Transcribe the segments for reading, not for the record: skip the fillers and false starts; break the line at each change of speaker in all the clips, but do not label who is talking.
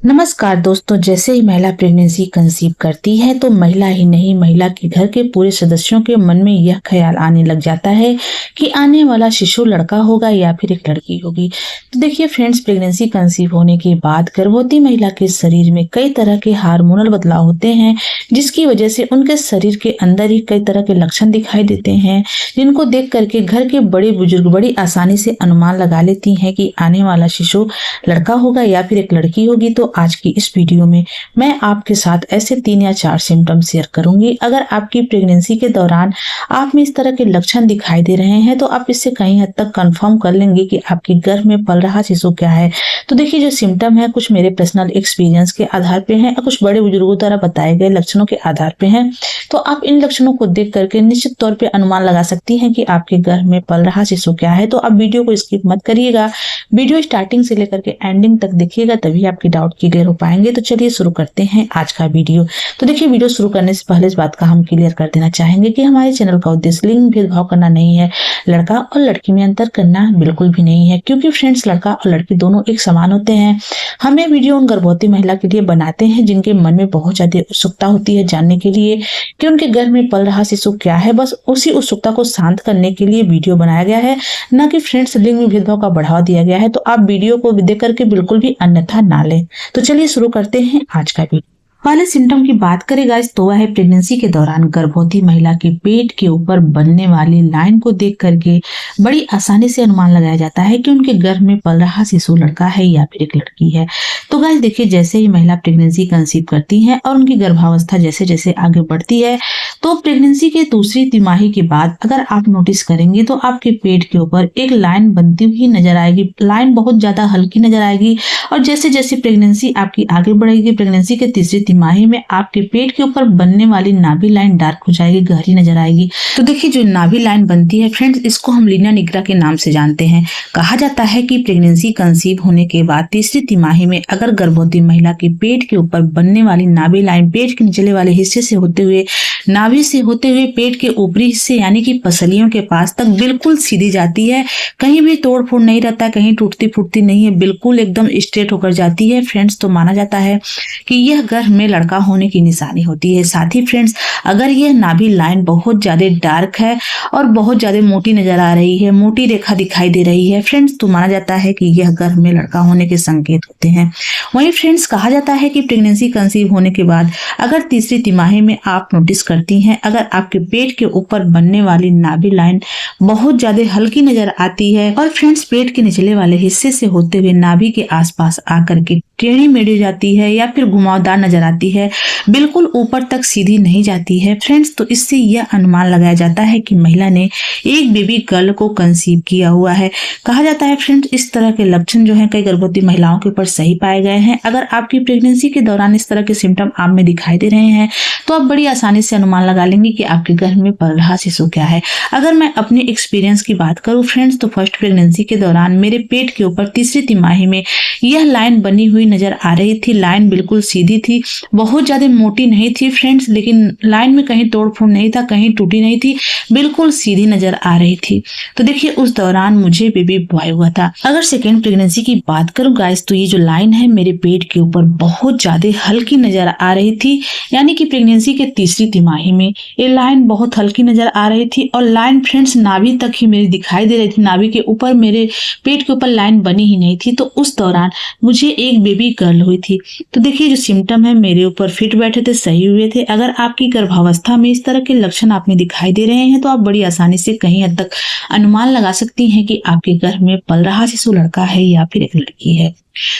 नमस्कार दोस्तों। जैसे ही महिला प्रेगनेंसी कंसीव करती है तो महिला ही नहीं, महिला के घर के पूरे सदस्यों के मन में यह ख्याल आने लग जाता है कि आने वाला शिशु लड़का होगा या फिर एक लड़की होगी। तो देखिए फ्रेंड्स, प्रेगनेंसी कंसीव होने के बाद गर्भवती महिला के शरीर में कई तरह के हार्मोनल बदलाव होते हैं, जिसकी वजह से उनके शरीर के अंदर ही कई तरह के लक्षण दिखाई देते हैं, जिनको देख करके घर के बड़े बुजुर्ग बड़ी आसानी से अनुमान लगा लेती हैं कि आने वाला शिशु लड़का होगा या फिर एक लड़की होगी। तो आज की इस वीडियो में मैं आपके साथ ऐसे 3 या 4 सिम्टम शेयर करूंगी। अगर आपकी प्रेगनेंसी के दौरान आप में इस तरह के लक्षण दिखाई दे रहे हैं तो आप इससे कहीं हद तक कंफर्म कर लेंगे कि आपके गर्भ में पल रहा शिशु क्या है। तो देखिए, जो सिम्टम है कुछ मेरे पर्सनल एक्सपीरियंस के आधार पे हैं और कुछ बड़े बुजुर्गों द्वारा बताए गए लक्षणों के आधार पे हैं। तो आप इन लक्षणों को देख करके निश्चित तौर पे अनुमान लगा सकती हैं कि आपके गर्भ में पल रहा शिशु क्या है। तो आप वीडियो को स्किप मत करिएगा, वीडियो स्टार्टिंग से लेकर के एंडिंग तक देखिएगा, तभी आपके डाउट क्लियर हो पाएंगे। तो चलिए शुरू करते हैं आज का वीडियो। तो देखिए, वीडियो शुरू करने से पहले इस बात का हम क्लियर कर देना चाहेंगे कि हमारे चैनल का उद्देश्य लिंग भेदभाव करना नहीं है, लड़का और लड़की में अंतर करना बिल्कुल भी नहीं है, क्योंकि फ्रेंड्स लड़का और लड़की दोनों एक समान होते हैं। हमें वीडियो उन गर्भवती महिला के लिए बनाते हैं जिनके मन में बहुत ज्यादा उत्सुकता होती है जानने के लिए कि उनके गर्भ में पल रहा शिशु क्या है। बस उसी उत्सुकता को शांत करने के लिए वीडियो बनाया गया है, न कि फ्रेंड्स लिंग में भेदभाव का बढ़ावा दिया गया है। तो आप वीडियो को देख करके बिल्कुल भी अन्यथा ना लें। तो चलिए शुरू करते हैं आज का वीडियो। पहले सिम्टम की बात करें गाइस तो वह है प्रेगनेंसी के दौरान गर्भवती महिला के पेट के ऊपर बनने वाली लाइन को देख करके बड़ी आसानी से अनुमान लगाया जाता है कि उनके गर्भ में पल रहा शिशु लड़का है या फिर एक लड़की है। तो गाइस देखिए, जैसे ही महिला प्रेगनेंसी कंसीव करती है और उनकी गर्भावस्था जैसे जैसे आगे बढ़ती है तो प्रेगनेंसी के दूसरी तिमाही के बाद अगर आप नोटिस करेंगे तो आपके पेट के ऊपर एक लाइन बनती हुई नजर आएगी। लाइन बहुत ज्यादा हल्की नजर आएगी और जैसे जैसे प्रेगनेंसी आपकी आगे बढ़ेगी, प्रेगनेंसी के तीसरी तिमाही में आपके पेट के ऊपर बनने वाली नाभि लाइन डार्क हो जाएगी, गहरी नजर आएगी। तो देखिए, जो नाभि लाइन बनती है फ्रेंड्स, इसको हम लीनिया निग्रा के नाम से जानते हैं। कहा जाता है कि प्रेगनेंसी कंसीव होने के बाद तीसरी तिमाही में अगर गर्भवती महिला के पेट के ऊपर बनने वाली नाभि लाइन पेट के निचले वाले हिस्से से होते हुए, नाभि से होते हुए पेट के ऊपरी हिस्से यानी कि पसलियों के पास तक बिल्कुल सीधी जाती है, कहीं भी तोड़ फोड़ नहीं रहता, कहीं टूटती फूटती नहीं है, बिल्कुल एकदम स्ट्रेट होकर जाती है फ्रेंड्स। तो माना जाता है कि यह गर्भ में लड़का होने की निशानी होती है। साथ ही फ्रेंड्स, अगर यह नाभि लाइन बहुत ज्यादा डार्क है और बहुत ज्यादा मोटी नजर आ रही है, मोटी रेखा दिखाई दे रही है फ्रेंड्स, तो माना जाता है कि यह गर्भ में लड़का होने के संकेत होते हैं। वहीं फ्रेंड्स, कहा जाता है कि प्रेगनेंसी कंसीव होने के बाद अगर तीसरी तिमाही में आप नोटिस करती हैं, अगर आपके पेट के ऊपर बनने वाली नाभि लाइन बहुत ज्यादा हल्की नजर आती है और फ्रेंड्स पेट के निचले वाले हिस्से से होते हुए नाभि के आसपास आकर के टेढ़ी मेढ़ी जाती है या फिर घुमावदार नजर आती है, बिल्कुल ऊपर तक सीधी नहीं जाती है फ्रेंड्स, तो इससे यह अनुमान लगाया जाता है कि महिला ने एक बेबी गर्ल को कंसीव किया हुआ है। कहा जाता है फ्रेंड्स, इस तरह के लक्षण जो है कई गर्भवती महिलाओं के ऊपर सही पाए गए हैं। अगर आपकी प्रेगनेंसी के दौरान इस तरह के सिम्टम आप में दिखाई दे रहे हैं तो आप बड़ी आसानी से अनुमान लगा लेंगे कि आपके गर्भ में पल रहा शिशु क्या है। अगर मैं अपने एक्सपीरियंस की बात करूं फ्रेंड्स, तो फर्स्ट प्रेगनेंसी के दौरान मेरे पेट के ऊपर तीसरी तिमाही में यह लाइन बनी हुई नजर आ रही थी। लाइन बिल्कुल सीधी थी, बहुत ज्यादा मोटी नहीं थी फ्रेंड्स, लेकिन लाइन में कहीं तोड़ फोड़ नहीं था, कहीं टूटी नहीं थी, बिल्कुल सीधी नजर आ रही थी। तो देखिए, उस दौरान मुझे बेबी बॉय हुआ था। अगर सेकेंड प्रेगनेंसी की बात करूं गाइस, तो ये जो लाइन है मेरे पेट के ऊपर बहुत ज्यादा हल्की नजर आ रही थी, यानी कि प्रेगनेंसी के तीसरी तिमाही में ये लाइन बहुत हल्की नजर आ रही थी और लाइन फ्रेंड्स नाभि तक ही मेरी दिखाई दे रही थी, नाभि के ऊपर मेरे पेट के ऊपर लाइन बनी ही नहीं थी। तो उस दौरान मुझे एक बेबी गर्ल हुई थी। तो देखिए, जो सिम्टम है मेरे ऊपर फिट बैठे थे, सही हुए थे। अगर आपकी गर्भावस्था में इस तरह के लक्षण आप में दिखाई दे रहे हैं तो आप बड़ी आसानी से कहीं हद तक अनुमान लगा सकती हैं कि आपके गर्भ में पल रहा शिशु लड़का है या फिर एक लड़की है।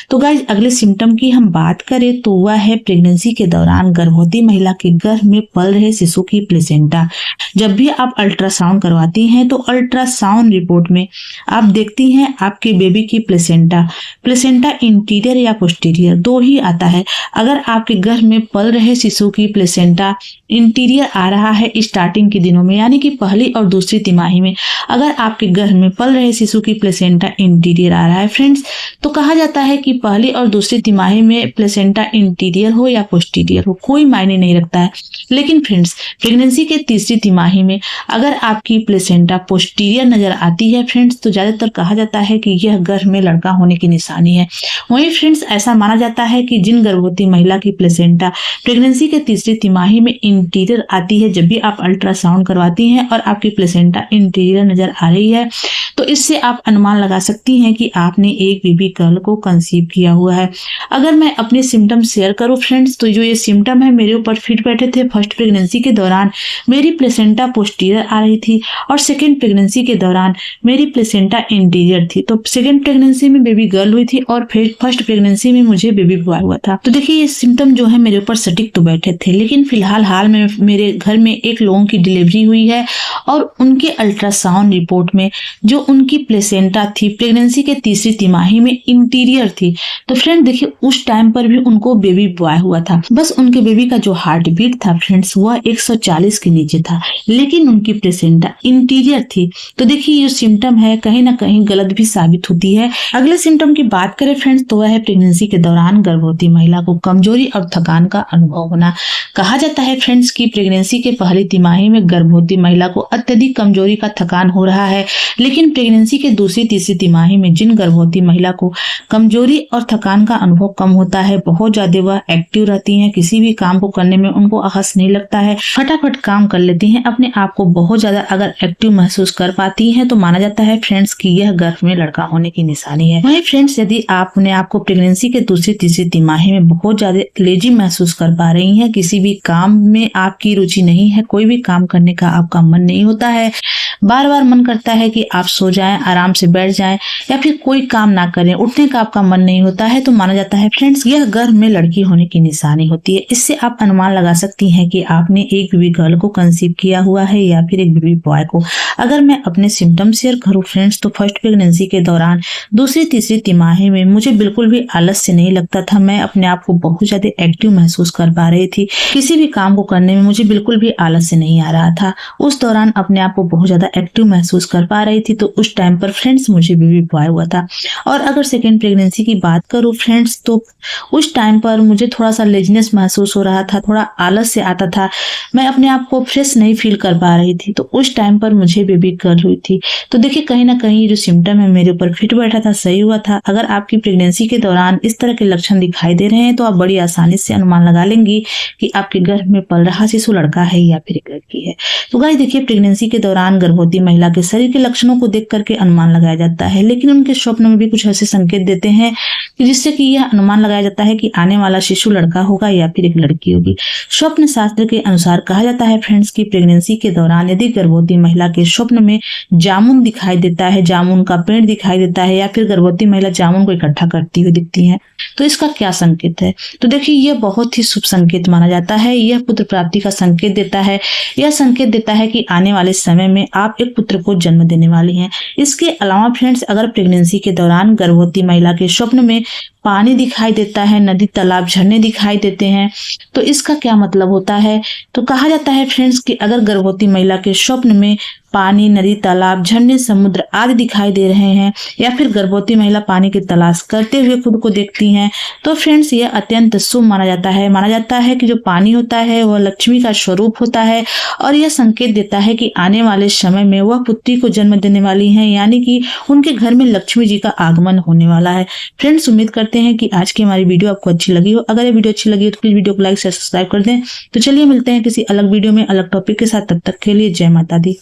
तो गाइज, अगले सिम्टम की हम बात करें तो वह है प्रेगनेंसी के दौरान गर्भवती महिला के गर्भ में पल रहे शिशु की प्लेसेंटा। जब भी आप अल्ट्रासाउंड करवाती हैं तो अल्ट्रासाउंड रिपोर्ट में आप देखती हैं आपके बेबी की प्लेसेंटा इंटीरियर या पोस्टीरियर दो ही आता है। अगर आपके गर्भ में पल रहे शिशु की प्लेसेंटा इंटीरियर आ रहा है स्टार्टिंग के दिनों में, यानी कि पहली और दूसरी तिमाही में अगर आपके गर्भ में पल रहे शिशु की प्लेसेंटा इंटीरियर आ रहा है फ्रेंड्स, तो कहा जाता है कि पहली और दूसरी तिमाही में प्लेसेंटा इंटीरियर हो या पोस्टीरियर हो, कोई मायने नहीं रखता है। लेकिन फ्रेंड्स, प्रेगनेंसी के तीसरी तिमाही में अगर आपकी प्लेसेंटा पोस्टीरियर नजर आती है फ्रेंड्स, तो ज्यादातर कहा जाता है कि यह गर्भ में लड़का होने की निशानी है। वहीं फ्रेंड्स, ऐसा माना जाता है कि जिन गर्भवती महिला की प्लेसेंटा प्रेगनेंसी के तीसरी तिमाही में इंटीरियर आती है, जब भी आप अल्ट्रासाउंड करवाती हैं और आपकी प्लेसेंटा इंटीरियर नजर आ रही है, तो इससे आप अनुमान लगा सकती हैं कि आपने एक बेबी गर्ल को कंसीव किया हुआ है। अगर मैं अपने सिम्टम शेयर करूं फ्रेंड्स, तो जो ये सिम्टम है मेरे ऊपर फिट बैठे थे। फर्स्ट प्रेगनेंसी के दौरान मेरी प्लेसेंटा पोस्टीरियर आ रही थी और सेकेंड प्रेगनेंसी के दौरान मेरी प्लेसेंटा इंटीरियर थी। तो सेकेंड प्रेगनेंसी में बेबी गर्ल हुई थी और फिर फर्स्ट प्रेगनेंसी में मुझे बेबी बॉय हुआ था। तो देखिए, ये सिम्टम जो है मेरे ऊपर सटीक तो बैठे थे, लेकिन फिलहाल हाल में मेरे घर में एक लोगों की डिलीवरी हुई है और उनके अल्ट्रासाउंड रिपोर्ट में जो उनकी प्लेसेंटा थी प्रेगनेंसी के तीसरी तिमाही में इंटीरियर थी। तो फ्रेंड देखिए, उस टाइम पर भी उनको बेबी बॉय हुआ था। बस उनके बेबी का जो हार्ट बीट था फ्रेंड्स, वह 140 के नीचे था, लेकिन उनकी प्लेसेंटा इंटीरियर थी। तो देखिए, ये सिम्टम है कहीं ना कहीं गलत भी साबित होती है। अगले सिम्टम की बात करें फ्रेंड्स, तो वह है प्रेगनेंसी के दौरान गर्भवती महिला को कमजोरी और थकान का अनुभव होना। कहा जाता है फ्रेंड्स कि प्रेगनेंसी के पहली तिमाही में गर्भवती महिला को अत्यधिक कमजोरी का थकान हो रहा है, लेकिन प्रेगनेंसी के दूसरी तीसरी तिमाही में जिन गर्भवती महिला को कमजोरी और थकान का अनुभव कम होता है, बहुत ज्यादा वह एक्टिव रहती हैं, किसी भी काम को करने में उनको आलस नहीं लगता है, फटाफट काम कर लेती हैं, अपने आप को बहुत ज्यादा अगर एक्टिव महसूस कर पाती हैं, तो माना जाता है फ्रेंड्स कि यह गर्भ में लड़का होने की निशानी है। वहीं फ्रेंड्स, यदि आप अपने आपको प्रेगनेंसी के दूसरी तीसरी तिमाही में बहुत ज्यादा लेजी महसूस कर पा रही हैं, किसी भी काम में आपकी रुचि नहीं है, कोई भी काम करने का आपका मन नहीं होता है, बार बार मन करता है कि आप सो जाएं, आराम से बैठ जाएं, या फिर कोई काम ना करें, उठने का आपका मन नहीं होता है, तो माना जाता है फ्रेंड्स यह गर्भ में लड़की होने की निशानी होती है। इससे आप अनुमान लगा सकती हैं कि आपने एक बेबी गर्ल को कंसीव किया हुआ है या फिर एक बेबी बॉय को। अगर मैं अपने सिम्टम शेयर करूं फ्रेंड्स, तो फर्स्ट प्रेगनेंसी के दौरान दूसरी तीसरी तिमाही में मुझे बिल्कुल भी आलस्य नहीं लगता था। मैं अपने आप को बहुत ज्यादा एक्टिव महसूस कर पा रही थी, किसी भी काम को करने में मुझे बिल्कुल भी आलस्य नहीं आ रहा था। उस दौरान अपने आप को बहुत ज्यादा एक्टिव महसूस कर पा रही थी। तो उस टाइम पर फ्रेंड्स मुझे बेबी बॉय हुआ था। और अगर सेकेंड प्रेगनेंसी की बात करूं फ्रेंड्स, तो उस टाइम पर मुझे थोड़ा सा लेजीनेस महसूस हो रहा था, थोड़ा आलस से आता था, मैं अपने आप को फ्रेश नहीं फील कर पा रही थी। तो उस टाइम पर मुझे बेबी गर्ल हुई थी। तो देखिए, कहीं ना कहीं जो सिम्टम है मेरे ऊपर फिट बैठा था, सही हुआ था। अगर आपकी प्रेगनेंसी के दौरान इस तरह के लक्षण दिखाई दे रहे हैं, तो आप बड़ी आसानी से अनुमान लगा लेंगी कि आपके गर्भ में पल रहा शिशु लड़का है या फिर एक लड़की है। तो गाइस देखिए, प्रेगनेंसी के दौरान गर्भवती महिला के शरीर के लक्षणों को देख करके अनुमान लगाया जाता है, लेकिन उनके स्वप्न में भी कुछ ऐसे संकेत देते हैं कि जिससे कि यह अनुमान लगाया जाता है कि आने वाला शिशु लड़का होगा या फिर एक लड़की होगी। स्वप्न शास्त्र के अनुसार कहा जाता है फ्रेंड्स कि प्रेगनेंसी के दौरान यदि गर्भवती महिला के स्वप्न में जामुन दिखाई देता है, जामुन का पेड़ दिखाई देता है, या फिर गर्भवती महिला जामुन को इकट्ठा करती हुई दिखती है, तो इसका क्या संकेत है? तो देखिए, यह बहुत ही शुभ संकेत माना जाता है। यह पुत्र प्राप्ति का संकेत देता है। यह संकेत देता है कि आने वाले समय में आप एक पुत्र को जन्म देने वाली हैं। इसके अलावा फ्रेंड्स, अगर प्रेगनेंसी के दौरान गर्भवती महिला के स्वप्न में पानी दिखाई देता है, नदी तालाब झरने दिखाई देते हैं, तो इसका क्या मतलब होता है? तो कहा जाता है फ्रेंड्स कि अगर गर्भवती महिला के स्वप्न में पानी, नदी, तालाब, झरने, समुद्र आदि दिखाई दे रहे हैं, या फिर गर्भवती महिला पानी की तलाश करते हुए खुद को देखती हैं, तो फ्रेंड्स यह अत्यंत शुभ माना जाता है। माना जाता है कि जो पानी होता है वह लक्ष्मी का स्वरूप होता है, और यह संकेत देता है कि आने वाले समय में वह पुत्री को जन्म देने वाली हैं, यानी कि उनके घर में लक्ष्मी जी का आगमन होने वाला है। फ्रेंड्स, उम्मीद करते हैं कि आज की हमारी वीडियो आपको अच्छी लगी हो। अगर ये वीडियो अच्छी लगी हो तो प्लीज वीडियो को लाइक शेयर सब्सक्राइब कर दें। तो चलिए मिलते हैं किसी अलग वीडियो में अलग टॉपिक के साथ। तब तक के लिए जय माता दी।